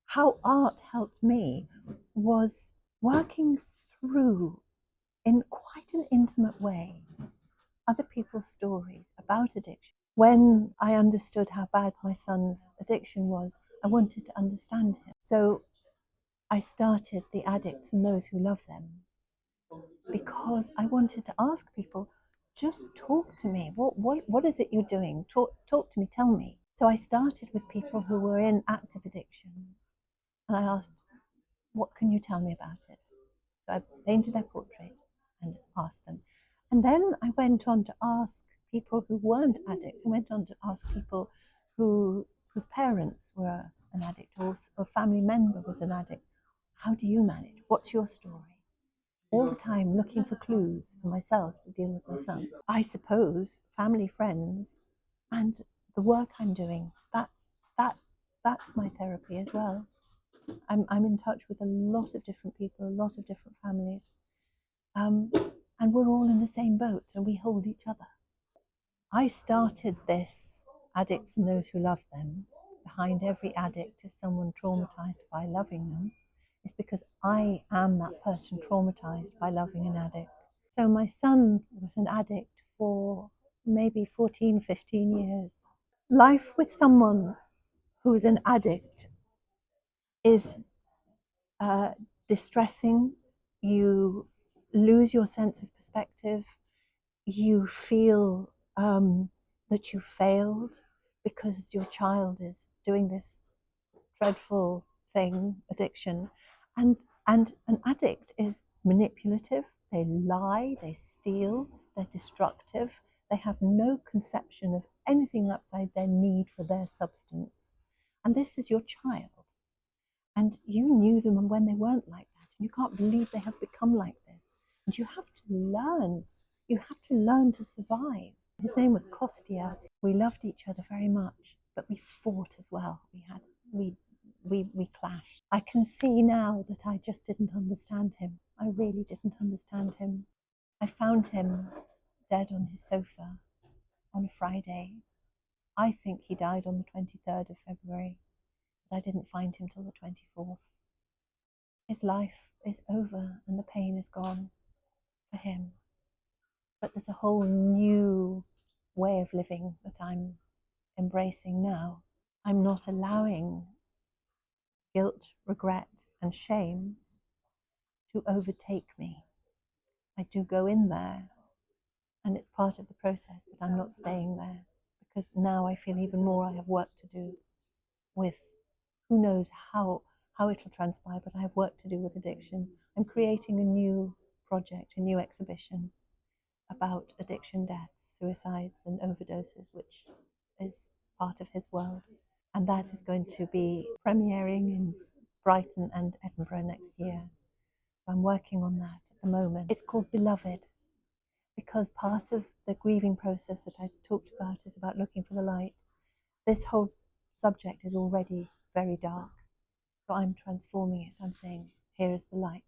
how art helped me was working through, in quite an intimate way, other people's stories about addiction. When I understood how bad my son's addiction was, I wanted to understand him. So I started the Addicts and Those Who Love Them, because I wanted to ask people, just talk to me. What is it you're doing? Talk to me, tell me. So I started with people who were in active addiction, and I asked, what can you tell me about it? So I painted their portraits and asked them. And then I went on to ask people who weren't addicts. I went on to ask people whose parents were an addict, or a family member was an addict. How do you manage? What's your story? All the time looking for clues for myself to deal with my son. I suppose family, friends, and the work I'm doing, that's my therapy as well. I'm in touch with a lot of different people, a lot of different families, and we're all in the same boat, and we hold each other. I started this Addicts and Those Who Love Them. Behind every addict is someone traumatized by loving them. It's because I am that person traumatized by loving an addict. So my son was an addict for maybe 14, 15 years. Life with someone who's an addict is distressing. You lose your sense of perspective. You feel that you failed because your child is doing this dreadful thing, addiction. And an addict is manipulative. They lie, they steal, they're destructive. They have no conception of anything outside their need for their substance. And this is your child. And you knew them when they weren't like that. And you can't believe they have become like this. And you have to learn. You have to learn to survive. His name was Kostya. We loved each other very much, but we fought as well. We clashed. I can see now that I just didn't understand him. I really didn't understand him. I found him dead on his sofa on a Friday. I think he died on the 23rd of February. I didn't find him till the 24th. His life is over and the pain is gone for him. But there's a whole new way of living that I'm embracing now. I'm not allowing guilt, regret, and shame to overtake me. I do go in there, and it's part of the process, but I'm not staying there, because now I feel even more I have work to do with, who knows how it'll transpire, but I have work to do with addiction. I'm creating a new project, a new exhibition about addiction deaths, suicides and overdoses, which is part of his world. And that is going to be premiering in Brighton and Edinburgh next year. So I'm working on that at the moment. It's called Beloved, because part of the grieving process that I talked about is about looking for the light. This whole subject is already very dark. So I'm transforming it. I'm saying, here is the light.